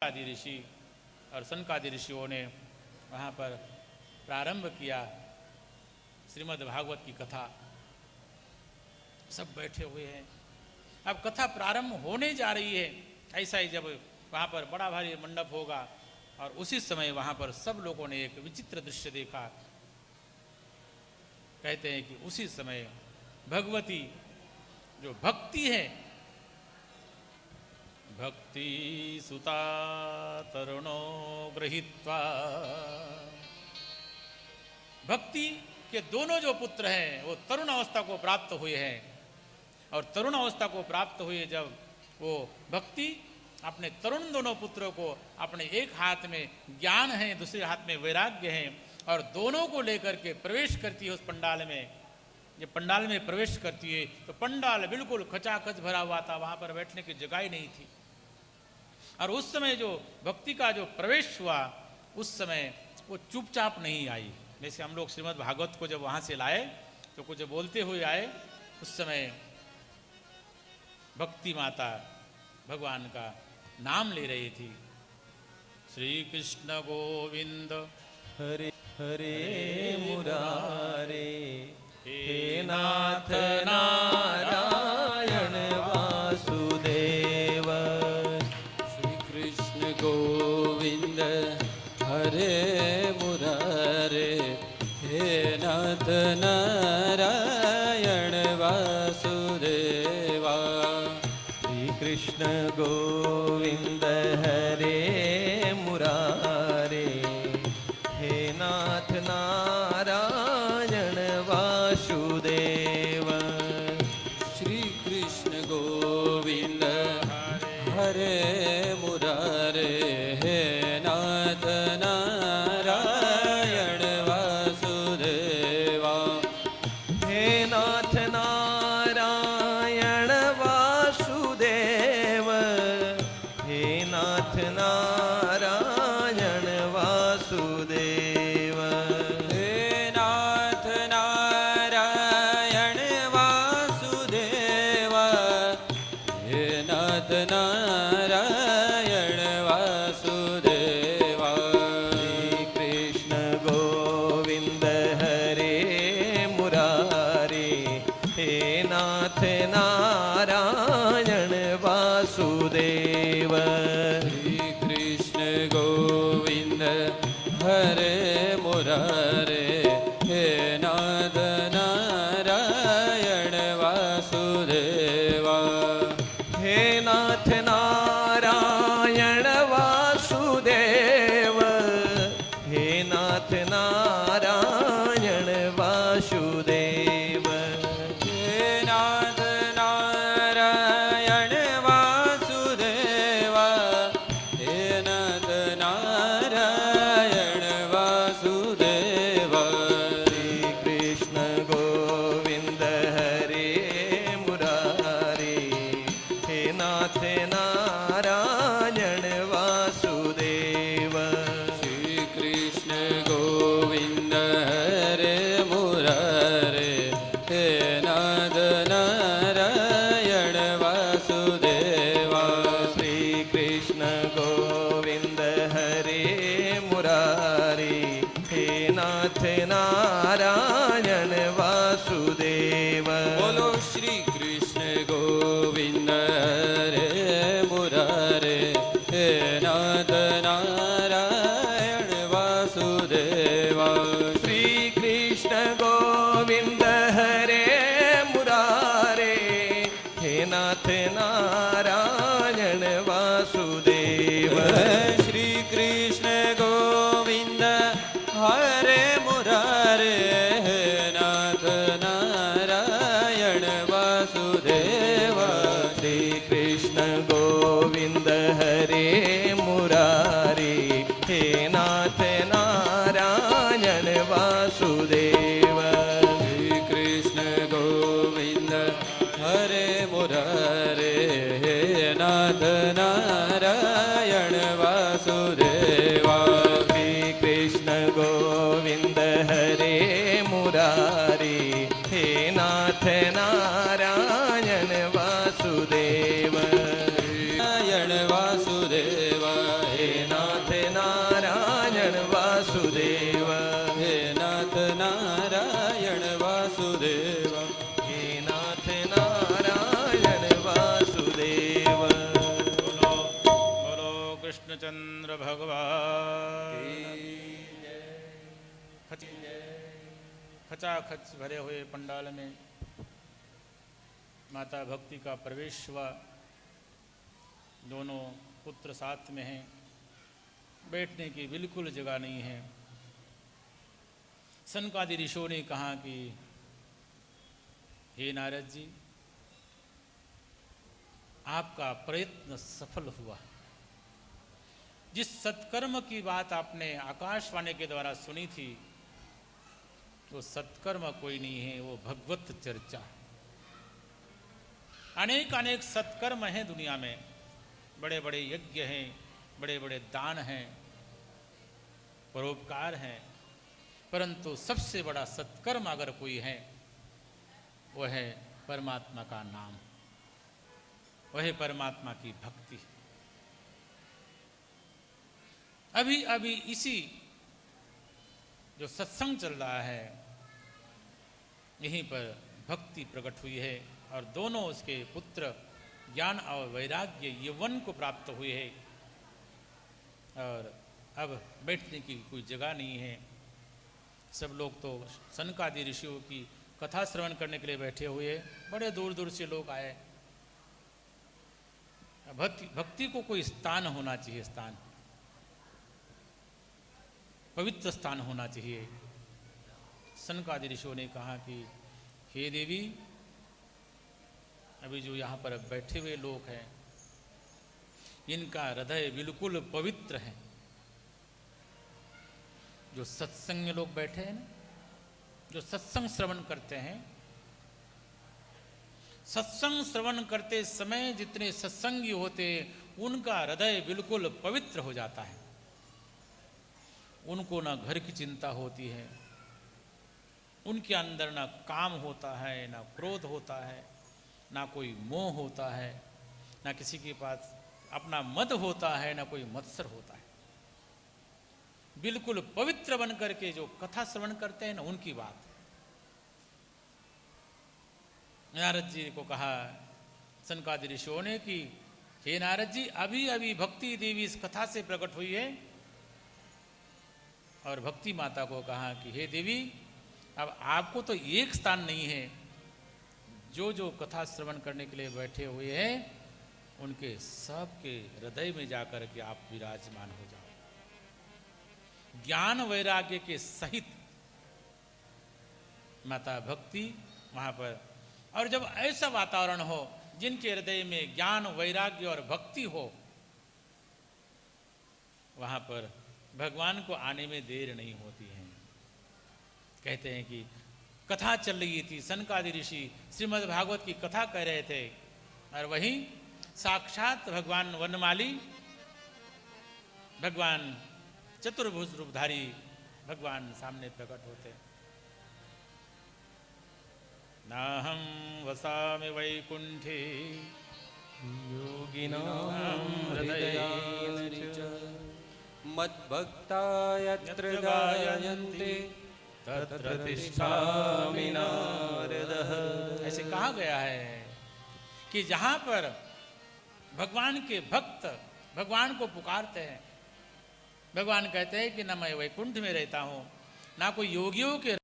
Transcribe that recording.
आदि ऋषि और सनक आदि ऋषियों ने वहाँ पर प्रारंभ किया श्रीमद् भागवत की कथा। सब बैठे हुए हैं, अब कथा प्रारंभ होने जा रही है। ऐसा ही जब वहाँ पर बड़ा भारी मंडप होगा और उसी समय वहाँ पर सब लोगों ने एक विचित्र दृश्य देखा। कहते हैं कि उसी समय भगवती जो भक्ति है, भक्ति सुता तरुणो गृहीत्वा, भक्ति के दोनों जो पुत्र हैं वो तरुण अवस्था को प्राप्त हुए हैं। और तरुण अवस्था को प्राप्त हुए जब वो भक्ति अपने तरुण दोनों पुत्रों को, अपने एक हाथ में ज्ञान है, दूसरे हाथ में वैराग्य है, और दोनों को लेकर के प्रवेश करती है उस पंडाल में। जब पंडाल में प्रवेश करती है तो पंडाल बिल्कुल खचाखच भरा हुआ था, वहाँ पर बैठने की जगह ही नहीं थी। और उस समय जो भक्ति का जो प्रवेश हुआ, उस समय वो चुपचाप नहीं आई। जैसे हम लोग श्रीमद् भागवत को जब वहाँ से लाए तो कुछ बोलते हुए आए, उस समय भक्ति माता भगवान का नाम ले रही थी। श्री कृष्ण गोविंद हरे हरे मुरारे, हे नाथ नारायण वासुदेव। श्री कृष्ण गोविंद हरे मुरारे, हे नाथ नारायण वासुदेवा। श्री कृष्ण गोविंद हरे मुरारे, हे नाथ नारायण वासुदेव। श्री कृष्ण गोविंद हरे मुरारे, हे नाथ नारायण वासुदेवा। हे नाथ नारायण वासुदेव, हे नाथ नारायण वासुदेव। हे नाथ नारायण वासुदेवा, हे नाथ नारायण वासुदेवा। श्री कृष्ण गोविंद हरे मुरारे, हे नाथ नारायण वासुदेव। श्री कृष्ण गोविंद हरे मुरारे, हे नाथ नारायण वासुदेवा। हे नाथ नारायण वासुदेव, हे नाथ नारायण वासुदेव। हे नाथ नारायण वासुदेवा, हे नाथ नारायण वासुदेवा। श्री कृष्ण गोविंद हरे मुरारे, हे नाथ नारायण वासुदेव। श्री कृष्ण गोविंद हरे मुरारे, हे नाथ नारायण वासुदेवा। श्री कृष्ण गोविंद हरे मुरारे, हे नाथ नारायण वासुदेव। बोलो श्री कृष्ण गोविंद हरे मुरारे, हे नाथ नारायण वासुदेवा। श्री कृष्ण गोविंद हरे मुरारे, हे नाथ नारायण वासुदेव। श्री कृष्ण गोविंद हरे मुरारे, हे नाथ नारायण वासुदेवा। श्री कृष्ण गोविंद हरे मुरारे, हे नाथ नारायण वासुदेव। श्री कृष्ण गोविंद हरे मुरारे, हे नाथ नारायण वासुदेवा। श्री कृष्ण गोविंद हरे मुरारे, हे नाथ नारायण वासुदेव। नारायण वासुदेवा, हे कृष्णचंद्र भगवान खचाखच भरे हुए पंडाल में माता भक्ति का प्रवेश हुआ। दोनों पुत्र साथ में हैं, बैठने की बिल्कुल जगह नहीं है। सनकादि ऋषियों ने कहा कि हे नारद जी, आपका प्रयत्न सफल हुआ। जिस सत्कर्म की बात आपने आकाशवाणी के द्वारा सुनी थी, वो सत्कर्म कोई नहीं है, वो भगवत चर्चा। अनेक अनेक सत्कर्म हैं दुनिया में, बड़े बड़े यज्ञ हैं, बड़े बड़े दान हैं, परोपकार हैं, परंतु सबसे बड़ा सत्कर्म अगर कोई है, वह है परमात्मा का नाम, वह है परमात्मा की भक्ति। अभी अभी इसी जो सत्संग चल रहा है, यहीं पर भक्ति प्रकट हुई है और दोनों उसके पुत्र ज्ञान और वैराग्य यौवन को प्राप्त हुए हैं। और अब बैठने की कोई जगह नहीं है। सब लोग तो सनकादि ऋषियों की कथा श्रवण करने के लिए बैठे हुए, बड़े दूर दूर से लोग आए। भक्ति को कोई स्थान होना चाहिए, स्थान, पवित्र स्थान होना चाहिए। सनकादि ऋषियों ने कहा कि हे देवी, अभी जो यहाँ पर बैठे हुए लोग हैं, इनका हृदय बिल्कुल पवित्र है। जो सत्संग में लोग बैठे हैं ना, जो सत्संग श्रवण करते हैं, सत्संग श्रवण करते समय जितने सत्संगी होते, उनका हृदय बिल्कुल पवित्र हो जाता है। उनको ना घर की चिंता होती है, उनके अंदर ना काम होता है, ना क्रोध होता है, ना कोई मोह होता है, ना किसी के पास अपना मद होता है, ना कोई मत्सर होता है। बिल्कुल पवित्र बन करके जो कथा श्रवण करते हैं ना, उनकी बात। नारद जी को कहा सनकादि ऋषियों ने कि हे नारद जी, अभी अभी भक्ति देवी इस कथा से प्रकट हुई है। और भक्ति माता को कहा कि हे देवी, अब आपको तो एक स्थान नहीं है, जो जो कथा श्रवण करने के लिए बैठे हुए हैं, उनके सबके हृदय में जाकर के आप विराजमान हो जाओ, ज्ञान वैराग्य के सहित। माता भक्ति वहां पर, और जब ऐसा वातावरण हो जिनके हृदय में ज्ञान वैराग्य और भक्ति हो, वहां पर भगवान को आने में देर नहीं होती है। कहते हैं कि कथा चल रही थी, सनकादि ऋषि श्रीमद् भागवत की कथा कह रहे थे, और वहीं साक्षात भगवान वनमाली, भगवान चतुर्भुज रूपधारी भगवान सामने प्रकट होते। नाहं वसामि वैकुंठे योगिनां हृदयेन च मद्भक्ता यत्र गायन्ते तत्र तिष्ठामि नारदः। ऐसे कहा गया है कि जहां पर भगवान के भक्त भगवान को पुकारते हैं, भगवान कहते हैं कि न मैं वैकुंठ में रहता हूं, ना कोई योगियों के